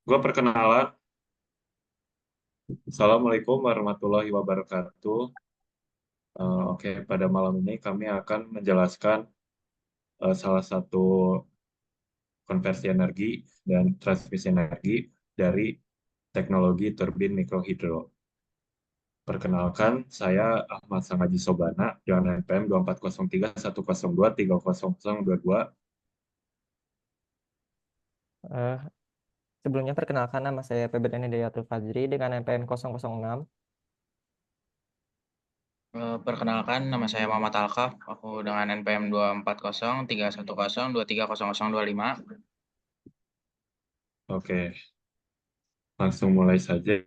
Gua perkenalan. Assalamualaikum warahmatullahi wabarakatuh. Oke, pada malam ini kami akan menjelaskan salah satu konversi energi dan transmisi energi dari teknologi turbin mikrohidro. Perkenalkan, saya Ahmad Sangaji Sobana dengan NPM 240310230022. Eh, Sebelumnya perkenalkan nama saya Febrian Hidayatul Fajri dengan NPM 006. Perkenalkan, nama saya Muhammad Alkaf. Aku dengan NPM 2403102300025. Oke, langsung mulai saja.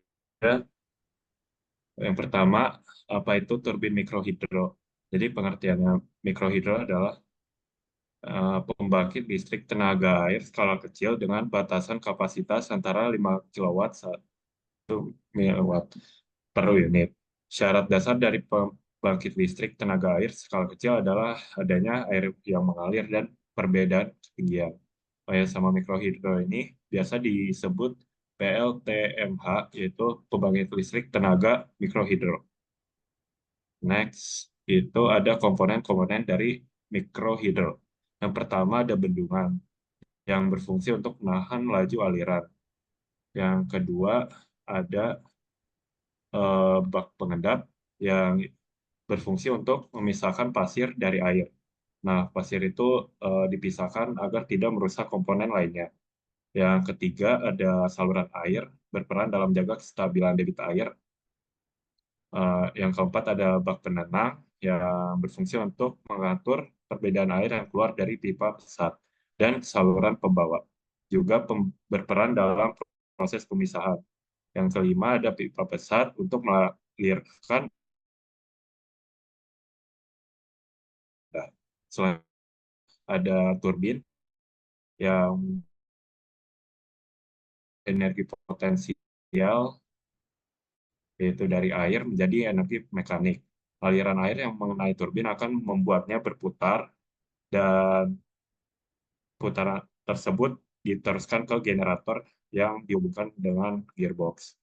Yang pertama, apa itu turbin mikrohidro? Jadi pengertiannya mikrohidro adalah pembangkit listrik tenaga air skala kecil dengan batasan kapasitas antara 5 kilowatt 1 miliwatt per unit. Syarat dasar dari pembangkit listrik tenaga air skala kecil adalah adanya air yang mengalir dan perbedaan ketinggian. Sama mikrohidro ini biasa disebut PLTMH, yaitu pembangkit listrik tenaga mikrohidro. Next, itu ada komponen-komponen dari mikrohidro. Yang pertama ada bendungan yang berfungsi untuk menahan laju aliran. Yang kedua ada bak pengendap yang berfungsi untuk memisahkan pasir dari air. Nah, pasir itu dipisahkan agar tidak merusak komponen lainnya. Yang ketiga ada saluran air berperan dalam menjaga kestabilan debit air. Yang keempat ada bak penenang yang berfungsi untuk mengatur perbedaan air yang keluar dari pipa pesat dan saluran pembawa. Juga berperan dalam proses pemisahan. Yang kelima ada pipa pesat untuk mengalirkan. Selain ada turbin yang energi potensial, yaitu dari air menjadi energi mekanik. Aliran air yang mengenai turbin akan membuatnya berputar, dan putaran tersebut diteruskan ke generator yang dihubungkan dengan gearbox.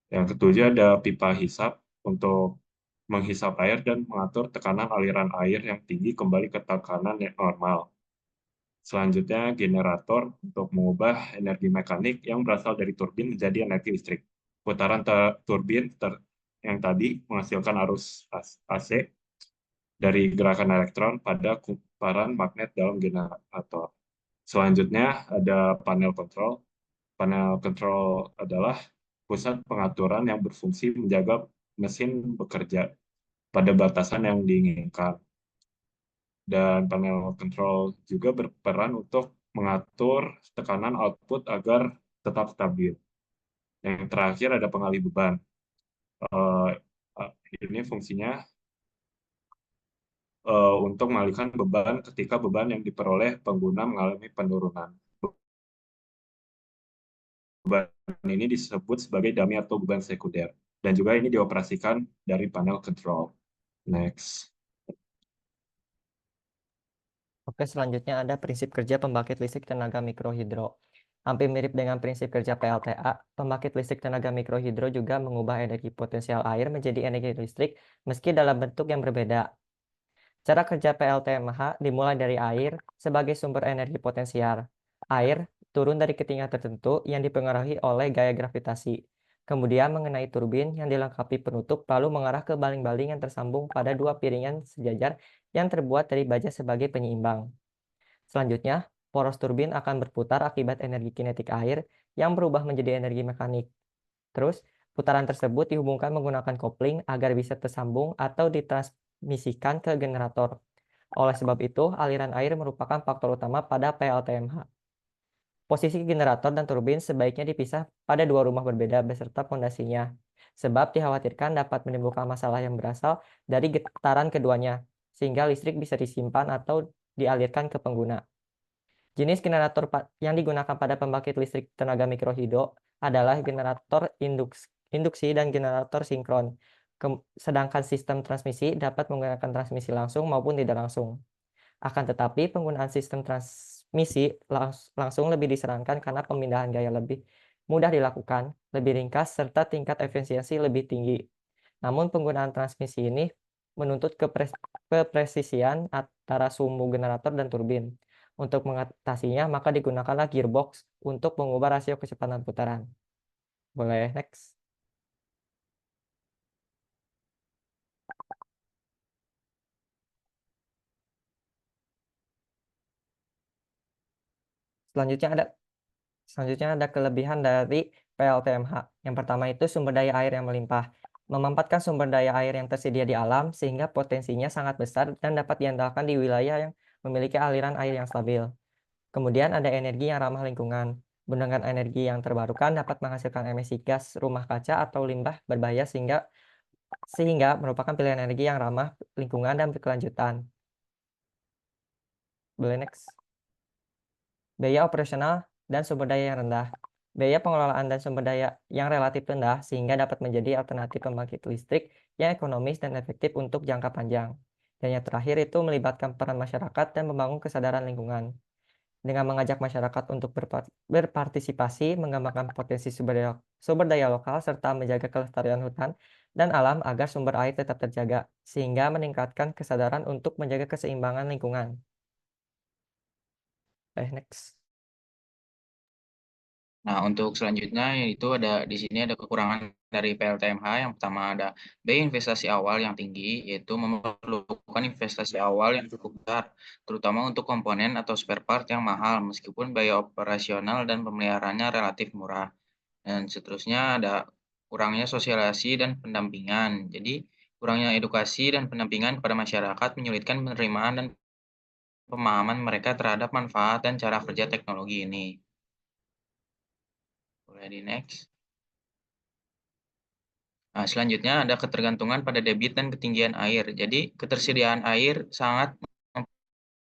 Yang ketujuh ada pipa hisap untuk menghisap air dan mengatur tekanan aliran air yang tinggi kembali ke tekanan yang normal. Selanjutnya, generator untuk mengubah energi mekanik yang berasal dari turbin menjadi energi listrik. Putaran turbin yang tadi menghasilkan arus AC dari gerakan elektron pada kumparan magnet dalam generator. Selanjutnya ada panel kontrol. Panel kontrol adalah pusat pengaturan yang berfungsi menjaga mesin bekerja pada batasan yang diinginkan. Dan panel kontrol juga berperan untuk mengatur tekanan output agar tetap stabil. Yang terakhir ada pengalih beban. Eh, ini fungsinya untuk mengalihkan beban ketika beban yang diperoleh pengguna mengalami penurunan. Beban ini disebut sebagai dummy atau beban sekunder. Dan juga ini dioperasikan dari panel control. Next. Oke, selanjutnya ada prinsip kerja pembangkit listrik tenaga mikrohidro. Hampir mirip dengan prinsip kerja PLTA, pembangkit listrik tenaga mikrohidro juga mengubah energi potensial air menjadi energi listrik meski dalam bentuk yang berbeda. Cara kerja PLTMH dimulai dari air sebagai sumber energi potensial. Air turun dari ketinggian tertentu yang dipengaruhi oleh gaya gravitasi. Kemudian mengenai turbin yang dilengkapi penutup lalu mengarah ke baling-baling yang tersambung pada dua piringan sejajar yang terbuat dari baja sebagai penyeimbang. Selanjutnya, poros turbin akan berputar akibat energi kinetik air yang berubah menjadi energi mekanik. Terus, putaran tersebut dihubungkan menggunakan kopling agar bisa tersambung atau ditransmisikan ke generator. Oleh sebab itu, aliran air merupakan faktor utama pada PLTMH. Posisi generator dan turbin sebaiknya dipisah pada dua rumah berbeda beserta pondasinya, sebab dikhawatirkan dapat menimbulkan masalah yang berasal dari getaran keduanya, sehingga listrik bisa disimpan atau dialirkan ke pengguna. Jenis generator yang digunakan pada pembangkit listrik tenaga mikrohidro adalah generator induksi dan generator sinkron. Sedangkan sistem transmisi dapat menggunakan transmisi langsung maupun tidak langsung. Akan tetapi, penggunaan sistem misi langsung lebih disarankan karena pemindahan gaya lebih mudah dilakukan, lebih ringkas, serta tingkat efisiensi lebih tinggi. Namun penggunaan transmisi ini menuntut kepresisian antara sumbu generator dan turbin. Untuk mengatasinya, maka digunakanlah gearbox untuk mengubah rasio kecepatan putaran. Boleh next. Selanjutnya ada kelebihan dari PLTMH. Yang pertama itu sumber daya air yang melimpah. Memanfaatkan sumber daya air yang tersedia di alam sehingga potensinya sangat besar dan dapat diandalkan di wilayah yang memiliki aliran air yang stabil. Kemudian ada energi yang ramah lingkungan. Bendungan energi yang terbarukan dapat menghasilkan emisi gas rumah kaca atau limbah berbahaya sehingga merupakan pilihan energi yang ramah lingkungan dan berkelanjutan. Boleh next. Biaya operasional dan sumber daya yang rendah. Biaya pengelolaan dan sumber daya yang relatif rendah sehingga dapat menjadi alternatif pembangkit listrik yang ekonomis dan efektif untuk jangka panjang. Dan yang terakhir itu melibatkan peran masyarakat dan membangun kesadaran lingkungan. Dengan mengajak masyarakat untuk berpartisipasi, mengembangkan potensi sumber daya lokal, serta menjaga kelestarian hutan dan alam agar sumber air tetap terjaga, sehingga meningkatkan kesadaran untuk menjaga keseimbangan lingkungan. Next. Nah, untuk selanjutnya yaitu di sini ada kekurangan dari PLTMH. Yang pertama ada biaya investasi awal yang tinggi, yaitu memerlukan investasi awal yang cukup besar, terutama untuk komponen atau spare part yang mahal, meskipun biaya operasional dan pemeliharaannya relatif murah. Dan seterusnya ada kurangnya sosialisasi dan pendampingan. Jadi, kurangnya edukasi dan pendampingan kepada masyarakat menyulitkan penerimaan dan pemahaman mereka terhadap manfaat dan cara kerja teknologi ini. Boleh di next. Nah, selanjutnya ada ketergantungan pada debit dan ketinggian air. Jadi, ketersediaan air sangat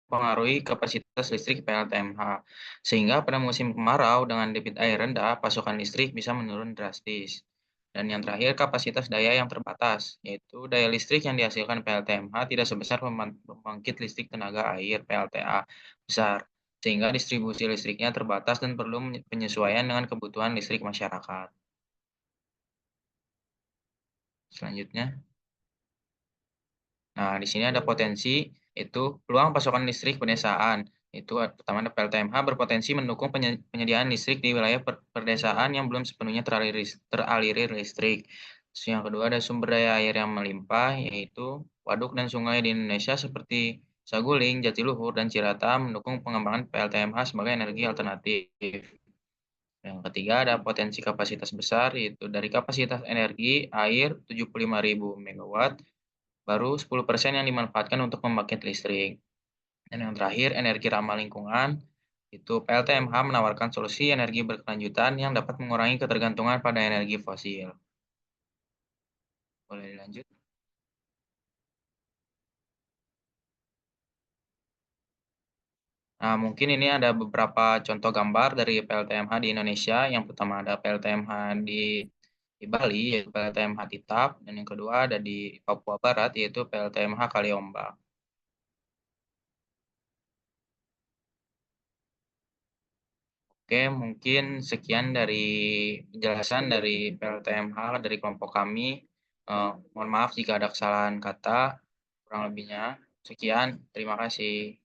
mempengaruhi kapasitas listrik PLTMH. Sehingga pada musim kemarau dengan debit air rendah, pasokan listrik bisa menurun drastis. Dan yang terakhir, kapasitas daya yang terbatas, yaitu daya listrik yang dihasilkan PLTMH tidak sebesar pembangkit listrik tenaga air PLTA besar, sehingga distribusi listriknya terbatas dan perlu penyesuaian dengan kebutuhan listrik masyarakat. Selanjutnya. Nah, di sini ada potensi, itu peluang pasokan listrik pedesaan. Itu pertama ada PLTMH berpotensi mendukung penyediaan listrik di wilayah perdesaan yang belum sepenuhnya teraliri listrik. Terus yang kedua ada sumber daya air yang melimpah, yaitu waduk dan sungai di Indonesia seperti Saguling, Jatiluhur, dan Cirata mendukung pengembangan PLTMH sebagai energi alternatif. Yang ketiga ada potensi kapasitas besar, yaitu dari kapasitas energi air 75.000 MW, baru 10% yang dimanfaatkan untuk membangkit listrik. Dan yang terakhir, energi ramah lingkungan, itu PLTMH menawarkan solusi energi berkelanjutan yang dapat mengurangi ketergantungan pada energi fosil. Boleh dilanjut? Nah, mungkin ini ada beberapa contoh gambar dari PLTMH di Indonesia. Yang pertama ada PLTMH di Bali, yaitu PLTMH Titap, dan yang kedua ada di Papua Barat, yaitu PLTMH Kaliombak. Oke, mungkin sekian dari penjelasan dari PLTMH dari kelompok kami. Mohon maaf jika ada kesalahan kata, kurang lebihnya. Sekian, terima kasih.